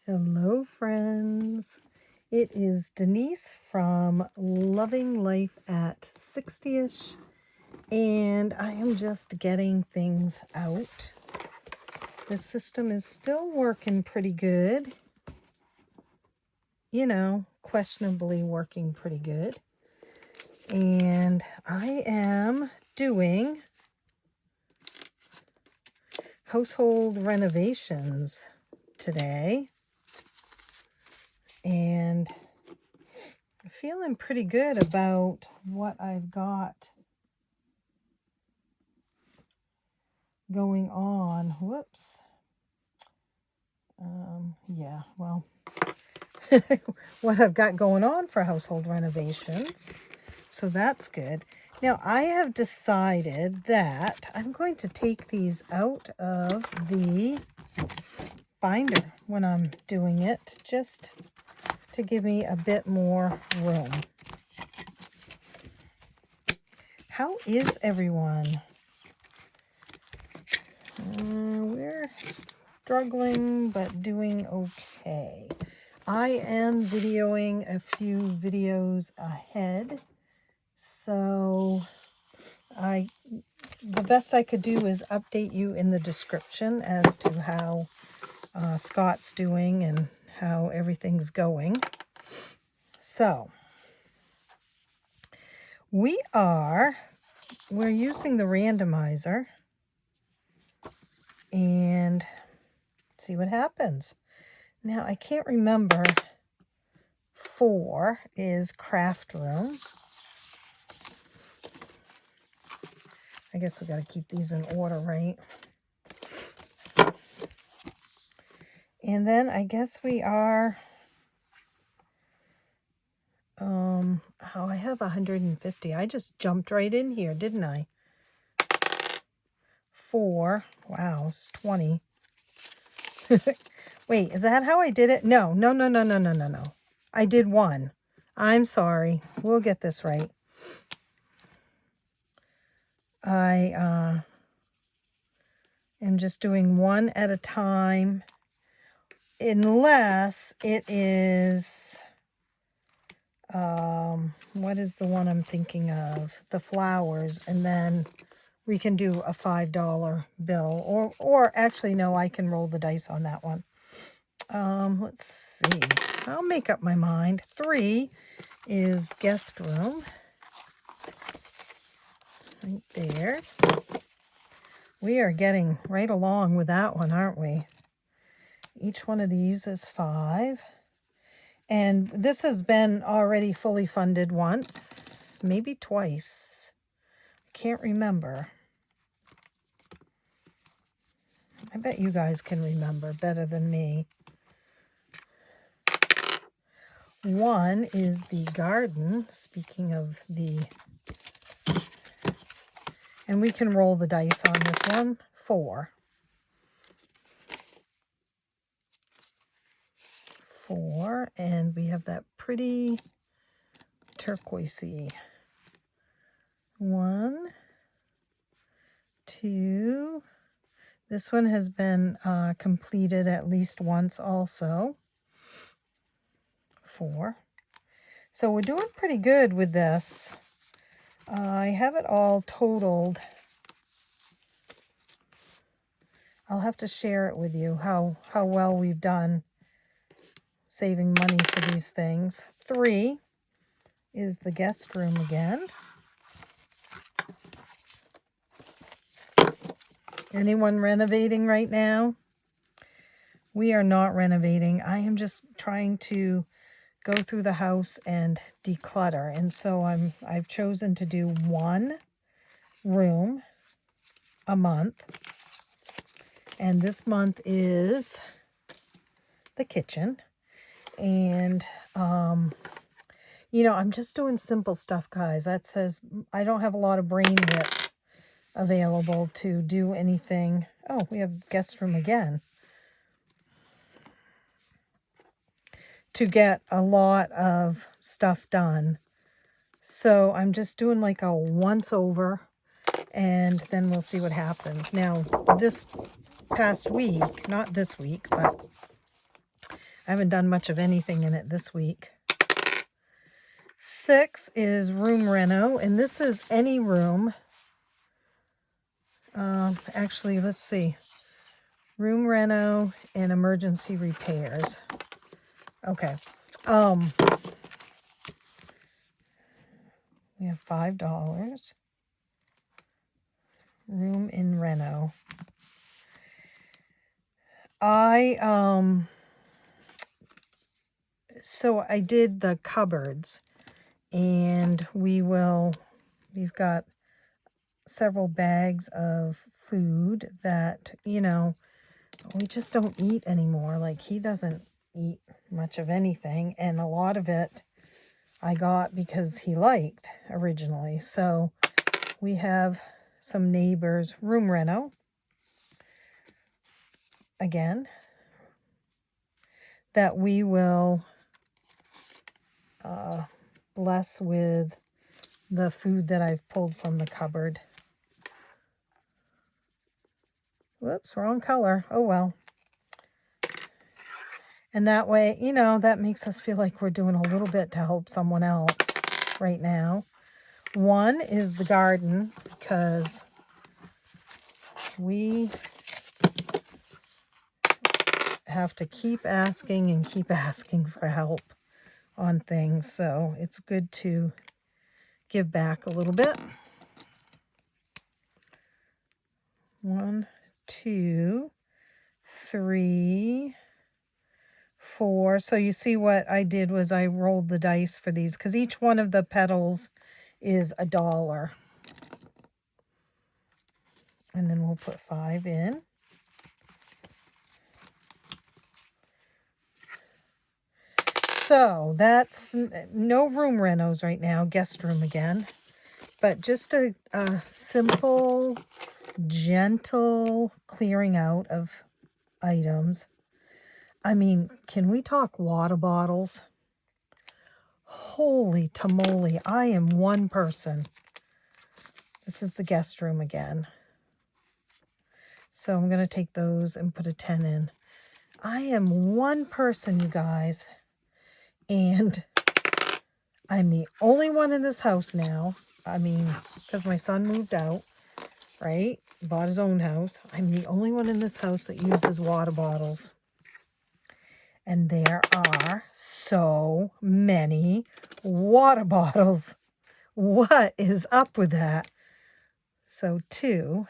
Hello, friends. It is Denise from Loving Life at 60ish, and I am just getting things out. The system is still working pretty good. You know, questionably working pretty good. And I am doing household renovations today. And I'm feeling pretty good about what I've got going on. Whoops. Yeah, well, what I've got going on for household renovations. So that's good. Now, I have decided that I'm going to take these out of the binder when I'm doing it, just to give me a bit more room. How is everyone? We're struggling, but doing okay. I am videoing a few videos ahead, so the best I could do is update you in the description as to how Scott's doing and how everything's going. So we're using the randomizer and see what happens. Now, I can't remember. 4 is craft room. I guess we got to keep these in order, right? And then I guess we are, oh, I have 150. I just jumped right in here, didn't I? 4, wow, it's 20. Wait, is that how I did it? No. I did 1. I'm sorry. We'll get this right. I am just doing 1 at a time, unless it is, what is the one I'm thinking of? The flowers, and then we can do a $5 bill, or actually, no, I can roll the dice on that one. Let's see. I'll make up my mind. 3 is guest room. Right there. We are getting right along with that one, aren't we? Each one of these is 5. And this has been already fully funded once, maybe twice. I can't remember. I bet you guys can remember better than me. 1 is the garden, speaking of the... And we can roll the dice on this one. 4. 4, and we have that pretty turquoisey. 1, 2. This one has been completed at least once also. 4. So we're doing pretty good with this. I have it all totaled. I'll have to share it with you how well we've done saving money for these things. 3 is the guest room again. Anyone renovating right now? We are not renovating. I am just trying to go through the house and declutter. And so I've chosen to do 1 room a month. And this month is the kitchen. And, you know, I'm just doing simple stuff, guys. That says I don't have a lot of brain width available to do anything. Oh, we have guest room again. To get a lot of stuff done. So I'm just doing like a once over, and then we'll see what happens. Now, this past week, not this week, but I haven't done much of anything in it this week. 6 is room reno, and this is any room. Actually, let's see. Room reno and emergency repairs. Okay. We have $5. Room in reno. So I did the cupboards, and we've got several bags of food that, you know, we just don't eat anymore. Like, he doesn't eat much of anything, and a lot of it I got because he liked originally. So we have some neighbors' room reno again that we will bless with the food that I've pulled from the cupboard. Whoops, wrong color. Oh well. And that way, you know, that makes us feel like we're doing a little bit to help someone else right now. 1 is the garden, because we have to keep asking for help on things. So it's good to give back a little bit. 1, 2, 3, 4. So you see what I did was I rolled the dice for these, because each one of the petals is $1. And then we'll put 5 in. So that's no room renos right now, guest room again. But just a simple, gentle clearing out of items. I mean, can we talk water bottles? Holy tamale, I am one person. This is the guest room again. So I'm going to take those and put a 10 in. I am one person, you guys. And I'm the only one in this house now. I mean, because my son moved out, right? Bought his own house. I'm the only one in this house that uses water bottles. And there are so many water bottles. What is up with that? So 2.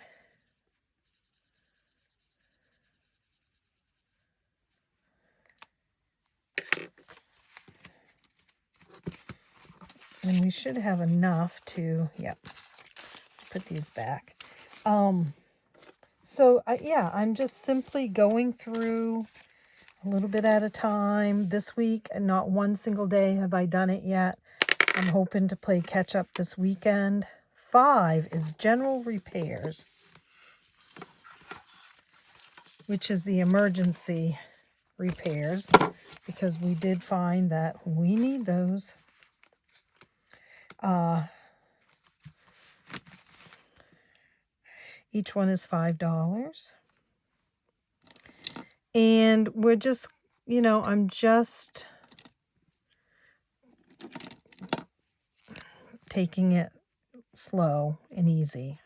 And we should have enough to, yep, put these back. So yeah, I'm just simply going through a little bit at a time this week, and not one single day have I done it yet. I'm hoping to play catch up this weekend. 5 is general repairs, which is the emergency repairs, because we did find that we need those. Each one is $5. And we're just, you know, I'm just taking it slow and easy.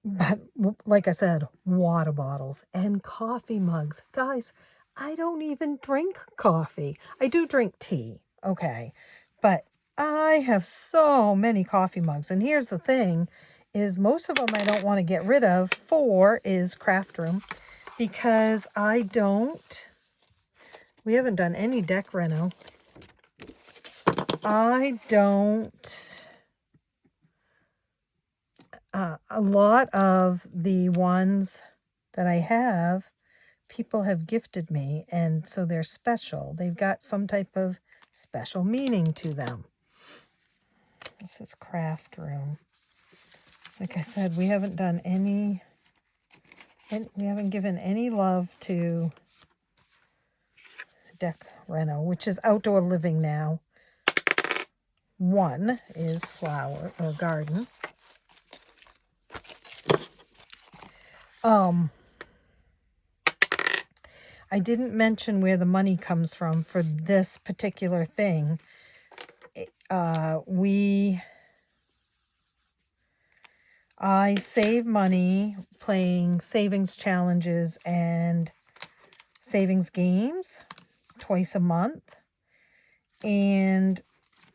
But like I said, water bottles and coffee mugs. Guys, I don't even drink coffee. I do drink tea, okay? But I have so many coffee mugs. And here's the thing, is most of them I don't want to get rid of. 4 is craft room, because we haven't done any deck reno. I don't... a lot of the ones that I have, people have gifted me, and so they're special. They've got some type of special meaning to them. This is craft room. Like I said, we haven't done any, and we haven't given any love to deck reno, which is outdoor living now. 1 is flower or garden. I didn't mention where the money comes from for this particular thing. I save money playing savings challenges and savings games twice a month. And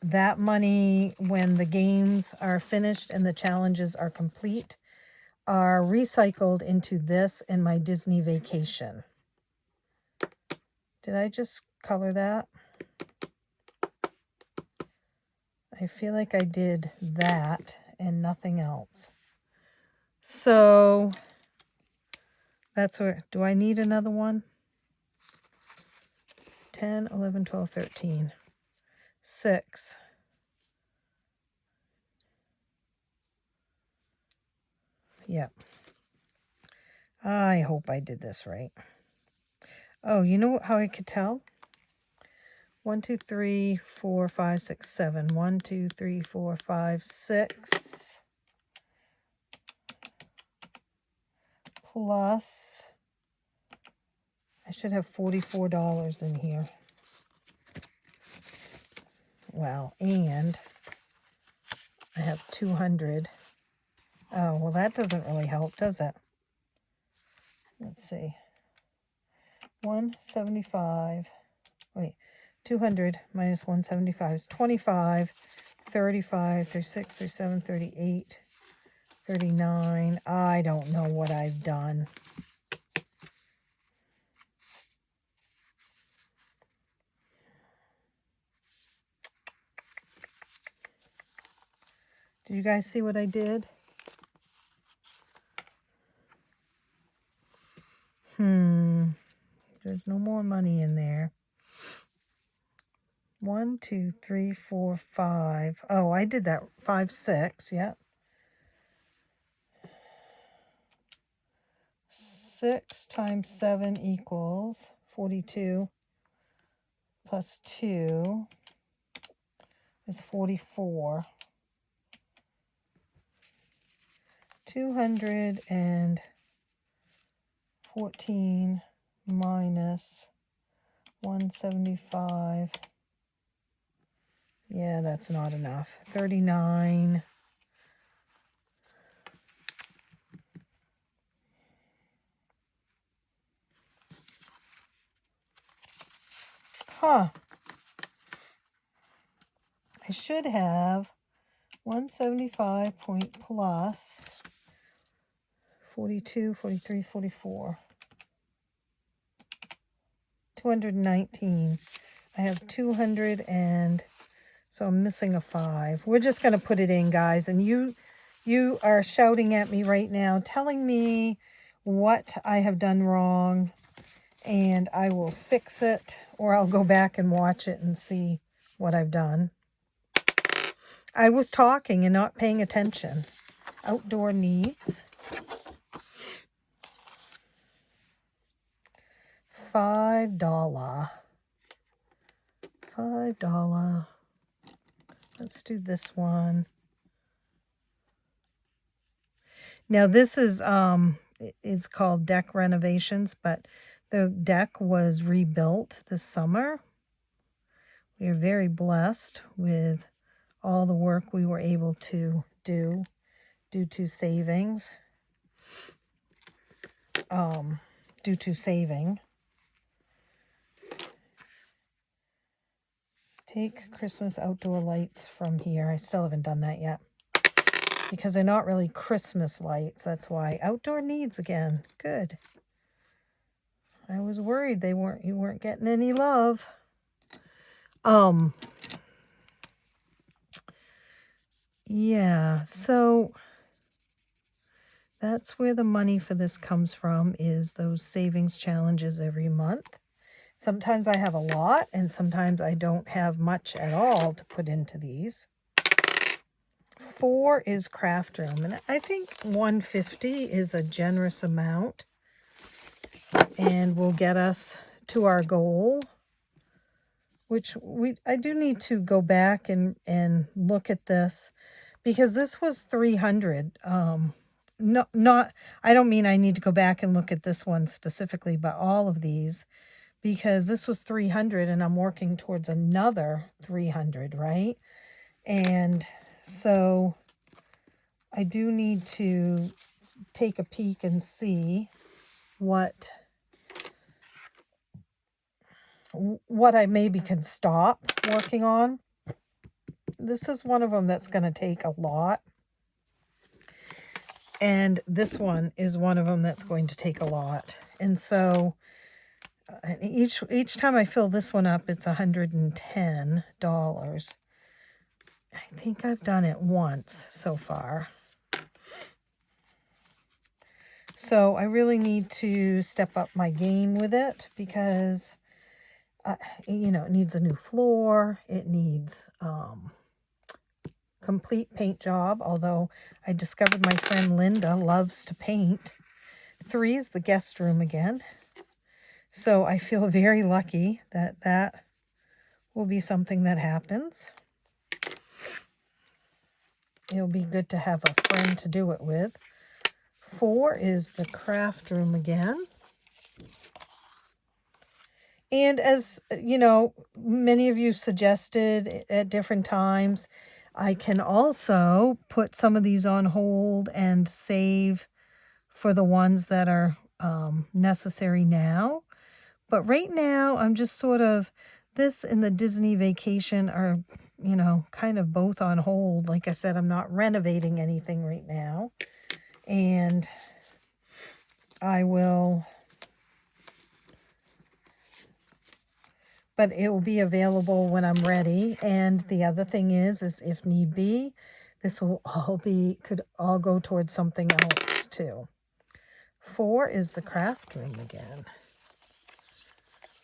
that money, when the games are finished and the challenges are complete, are recycled into this and my Disney vacation. Did I just color that? I feel like I did that and nothing else. So that's where, do I need another one? 10, 11, 12, 13, 6. Yep. I hope I did this right. Oh, you know how I could tell? 1, 2, 3, 4, 5, 6, 7. 1, 2, 3, 4, 5, 6. Plus, I should have $44 in here. Well, and I have 200. Oh, well, that doesn't really help, does it? Let's see. 175. Wait, 200 minus 175 is 25, 35, 36, 37, 38, 39. I don't know what I've done. Did you guys see what I did? There's no more money in there. 1, 2, 3, 4, 5. Oh, I did that. 5, 6. Yep. 6 times 7 equals 42. Plus 2 is 44. 214 minus 175. Yeah, that's not enough. 39. Huh. I should have 175 point plus 42, 43, 44. 219. I have 200 and so I'm missing a 5. We're just going to put it in, guys. And you are shouting at me right now, telling me what I have done wrong. And I will fix it, or I'll go back and watch it and see what I've done. I was talking and not paying attention. Outdoor needs. $5. $5. Let's do this one. Now this is it's called deck renovations, but the deck was rebuilt this summer. We are very blessed with all the work we were able to do due to savings. Due to saving. Take Christmas outdoor lights from here. I still haven't done that yet. Because they're not really Christmas lights. That's why. Outdoor needs again. Good. I was worried you weren't getting any love. Yeah, so that's where the money for this comes from, is those savings challenges every month. Sometimes I have a lot, and sometimes I don't have much at all to put into these. 4 is craft room, and I think 150 is a generous amount and will get us to our goal, which I do need to go back and look at this, because this was 300. I don't mean I need to go back and look at this one specifically, but all of these, because this was 300 and I'm working towards another 300, right? And so I do need to take a peek and see what I maybe can stop working on. This is one of them that's going to take a lot. And this one is one of them that's going to take a lot. And so each time I fill this one up, it's $110. I think I've done it once so far. So I really need to step up my game with it because, you know, it needs a new floor. It needs complete paint job, although I discovered my friend Linda loves to paint. 3 is the guest room again. So I feel very lucky that that will be something that happens. It'll be good to have a friend to do it with. 4 is the craft room again. And as you know, many of you suggested at different times, I can also put some of these on hold and save for the ones that are necessary now. But right now, I'm just sort of, this and the Disney vacation are, you know, kind of both on hold. Like I said, I'm not renovating anything right now. And I will, but it will be available when I'm ready. And the other thing is if need be, this will all be, could all go towards something else too. 4 is the craft room again.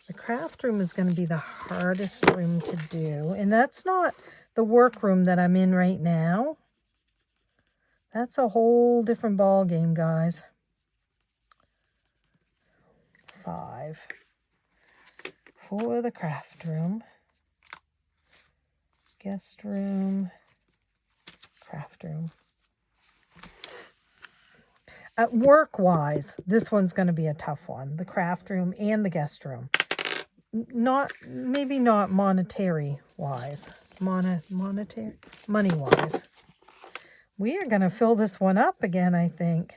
The craft room is going to be the hardest room to do. And that's not the work room that I'm in right now. That's a whole different ball game, guys. 5 for the craft room. Guest room. Craft room. Work-wise, this one's going to be a tough one. The craft room and the guest room. Maybe not monetary-wise. Money-wise. We are going to fill this one up again, I think.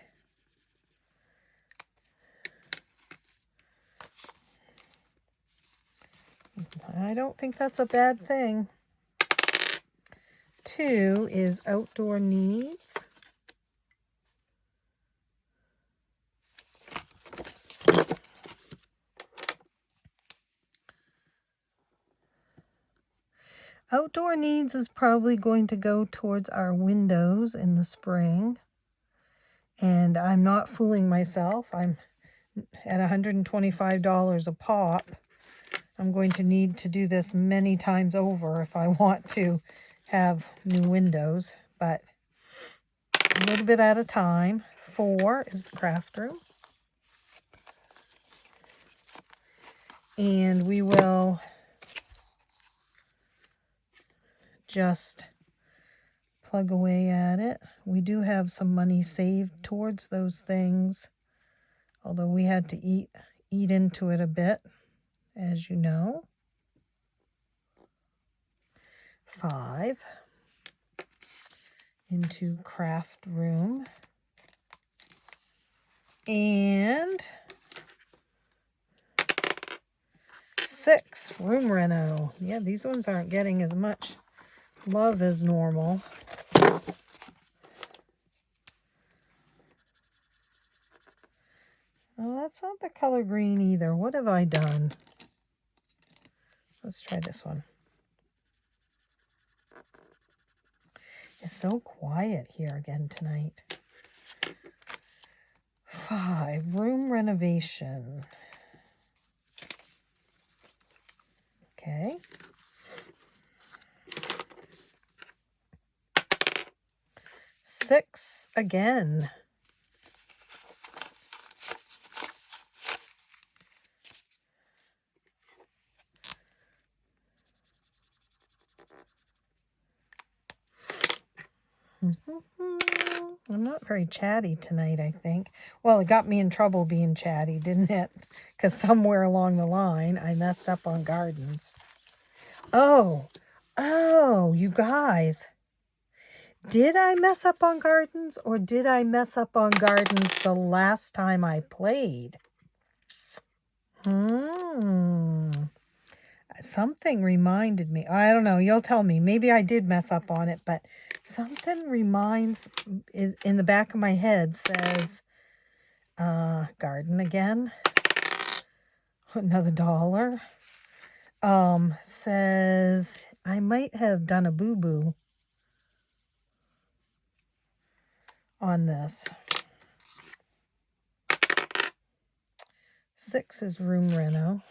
I don't think that's a bad thing. 2 is outdoor needs. Outdoor needs is probably going to go towards our windows in the spring. And I'm not fooling myself. I'm at $125 a pop. I'm going to need to do this many times over if I want to have new windows, but a little bit at a time. 4 is the craft room. And we will just plug away at it. We do have some money saved towards those things, although we had to eat into it a bit, as you know. 5 into craft room. And 6, room reno. Yeah, these ones aren't getting as much love as normal. Well, that's not the color green either. What have I done? Let's try this one. It's so quiet here again tonight. 5, room renovation. Okay. 6 again. I'm not very chatty tonight, I think. Well, it got me in trouble being chatty, didn't it? Because somewhere along the line, I messed up on gardens. Oh, you guys. Did I mess up on gardens, or did I mess up on gardens the last time I played? Something reminded me. I don't know. You'll tell me. Maybe I did mess up on it, but something is in the back of my head says, garden again. Another $1. Says I might have done a boo-boo on this. 6 is room reno.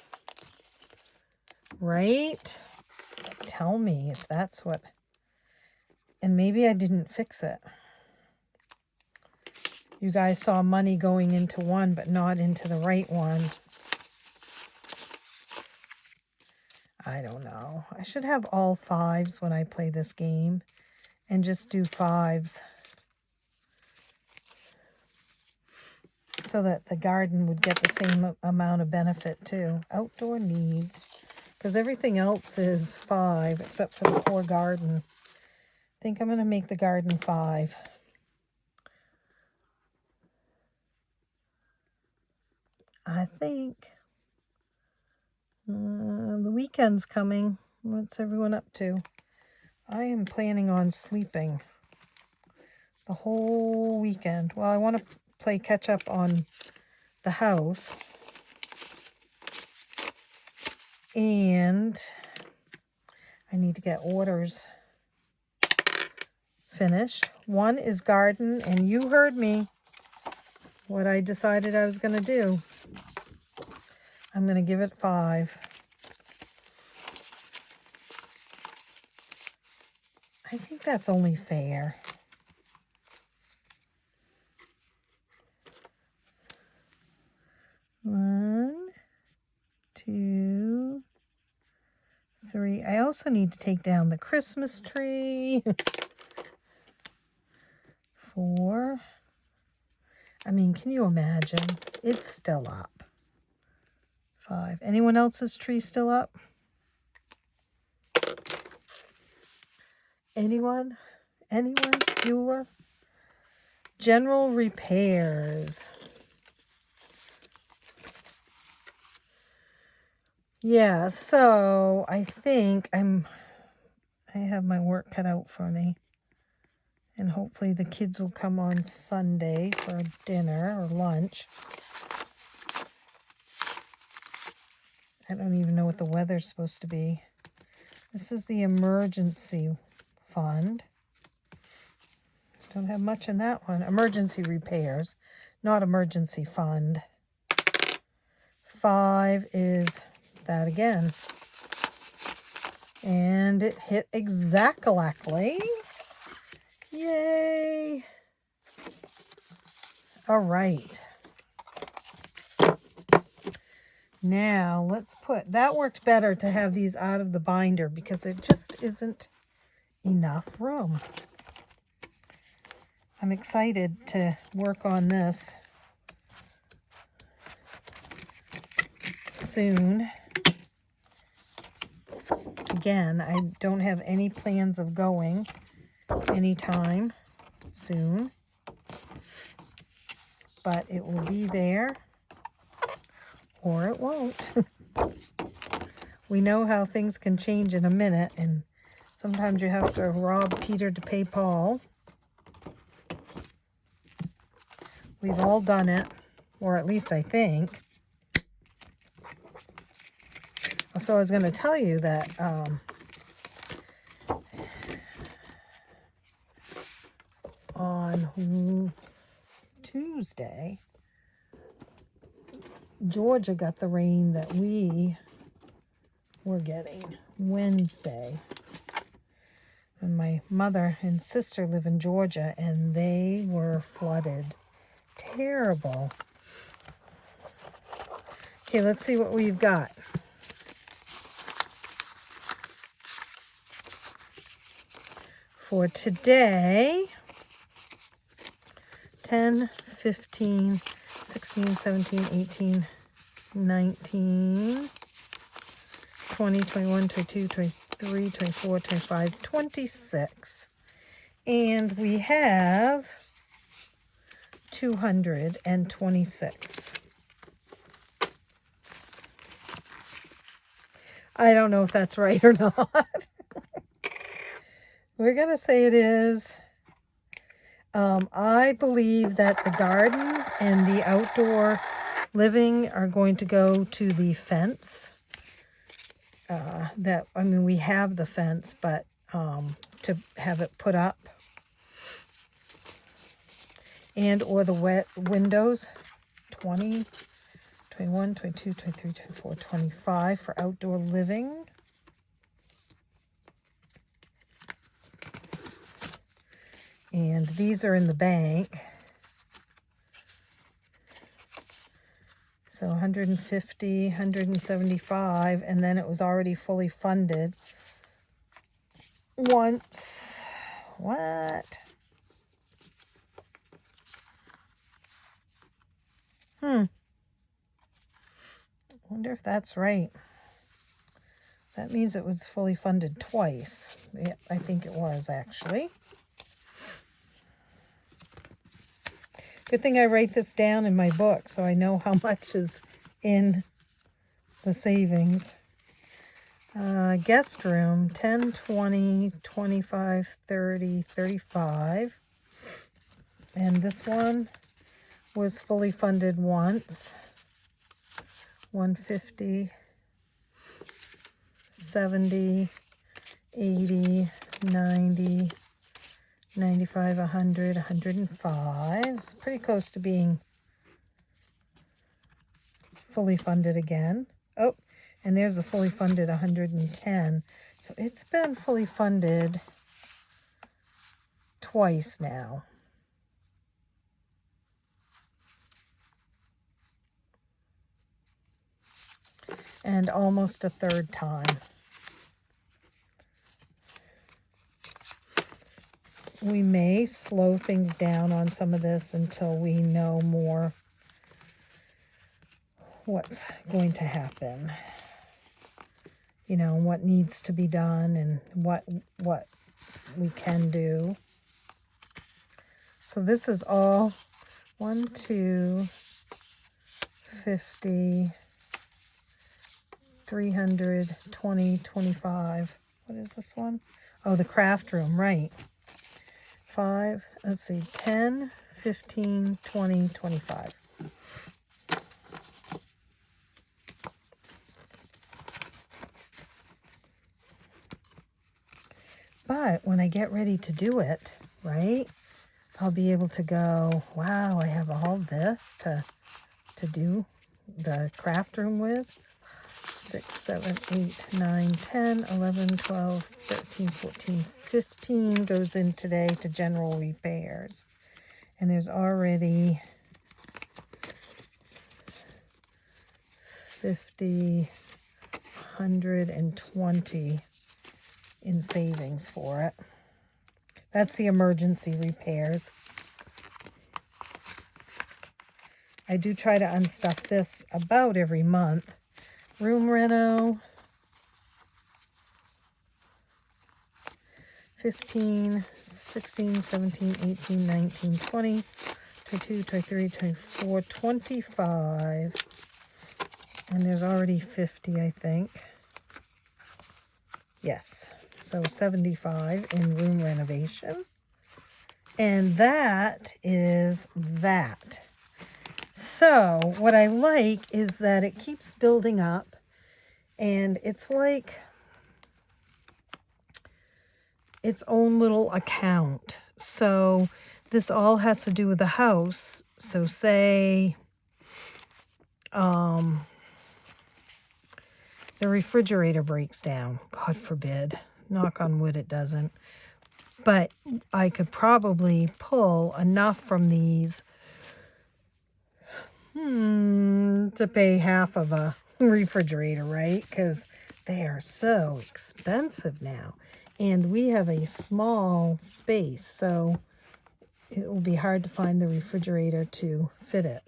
Right? Tell me if that's what... And maybe I didn't fix it. You guys saw money going into one, but not into the right one. I don't know. I should have all 5s when I play this game and just do 5s so that the garden would get the same amount of benefit too. Outdoor needs, because everything else is 5 except for the poor garden. I think I'm going to make the garden 5. I think the weekend's coming. What's everyone up to? I am planning on sleeping the whole weekend. Well, I want to play catch up on the house. And I need to get orders finished. One is garden, and you heard me. What I decided I was going to do. I'm going to give it 5. I think that's only fair. One, 2, 3. I also need to take down the Christmas tree. 4. I mean, can you imagine? It's still up. 5. Anyone else's tree still up? Anyone? Bueller? General repairs. Yeah, so I think I have my work cut out for me. And hopefully the kids will come on Sunday for dinner or lunch. I don't even know what the weather's supposed to be. This is the emergency fund. Don't have much in that one. Emergency repairs, not emergency fund. 5 is that again. And it hit exactly. Yay. All right. Now let's put, that worked better to have these out of the binder because it just isn't enough room. I'm excited to work on this soon. Again, I don't have any plans of going anytime soon, but it will be there or it won't. We know how things can change in a minute, and sometimes you have to rob Peter to pay Paul. We've all done it, or at least I think. So I was going to tell you that on Tuesday, Georgia got the rain that we were getting Wednesday. And my mother and sister live in Georgia, and they were flooded. Terrible. Okay, let's see what we've got. For today, 10, 15, 16, 17, 18, 19, 20, 21, 22, 23, 24, 25, 26. And we have 226. I don't know if that's right or not. We're going to say it is. I believe that the garden and the outdoor living are going to go to the fence. We have the fence, but to have it put up. And or the wet windows. 20, 21, 22, 23, 24, 25 for outdoor living. And these are in the bank. So 150, 175, and then it was already fully funded once. What? I wonder if that's right. That means it was fully funded twice. Yeah, I think it was actually. Good thing I write this down in my book so I know how much is in the savings. Guest room, 10, 20, 25, 30, 35. And this one was fully funded once. 150, 70, 80, 90, 95, 100, 105. It's pretty close to being fully funded again. Oh, and there's a fully funded 110. So it's been fully funded twice now. And almost a third time. We may slow things down on some of this until we know more what's going to happen. You know, what needs to be done and what we can do. So this is all 1, 2, 50, 300, 20, 25. What is this one? Oh, the craft room, right. 5, let's see, 10, 15, 20, 25. But when I get ready to do it, right, I'll be able to go, wow, I have all this to do the craft room with. 6, 7, 8, 9, 10, 11, 12, 13, 14, 15 goes in today to general repairs. And there's already 50, 120 in savings for it. That's the emergency repairs. I do try to unstuff this about every month. Room reno, 15, 16, 17, 18, 19, 20, 22, 23, 24, 25. And there's already 50, I think. Yes, so 75 in room renovation. And that is that. So what I like is that it keeps building up, and it's like its own little account. So this all has to do with the house. So say the refrigerator breaks down, God forbid, knock on wood it doesn't, but I could probably pull enough from these to pay half of a refrigerator, right? Because they are so expensive now. And we have a small space. So it will be hard to find the refrigerator to fit it.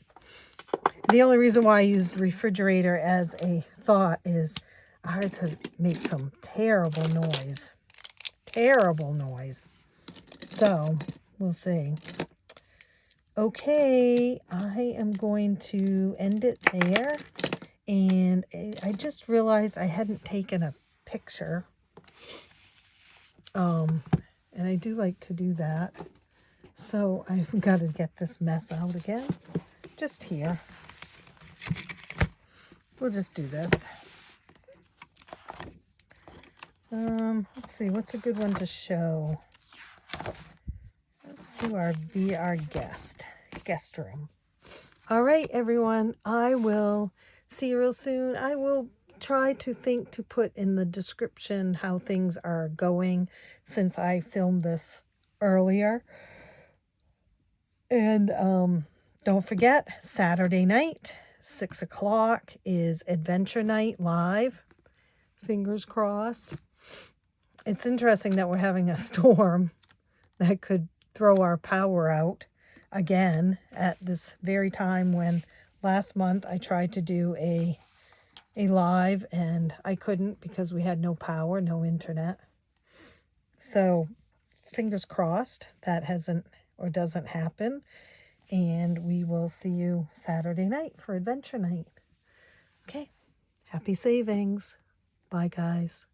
The only reason why I use refrigerator as a thought is ours makes some terrible noise. Terrible noise. So, we'll see. Okay, I am going to end it there. And I just realized I hadn't taken a picture. And I do like to do that. So I've got to get this mess out again. Just here. We'll just do this. Let's see, what's a good one to show? Let's do our Be Our Guest room. All right, everyone, I will see you real soon. I will try to think to put in the description how things are going since I filmed this earlier. And don't forget, Saturday night, 6 o'clock is Adventure Night live. Fingers crossed. It's interesting that we're having a storm that could throw our power out again at this very time when last month I tried to do a live and I couldn't because we had no power, no internet. So fingers crossed that doesn't happen. And we will see you Saturday night for Adventure Night. Okay. Happy savings. Bye, guys.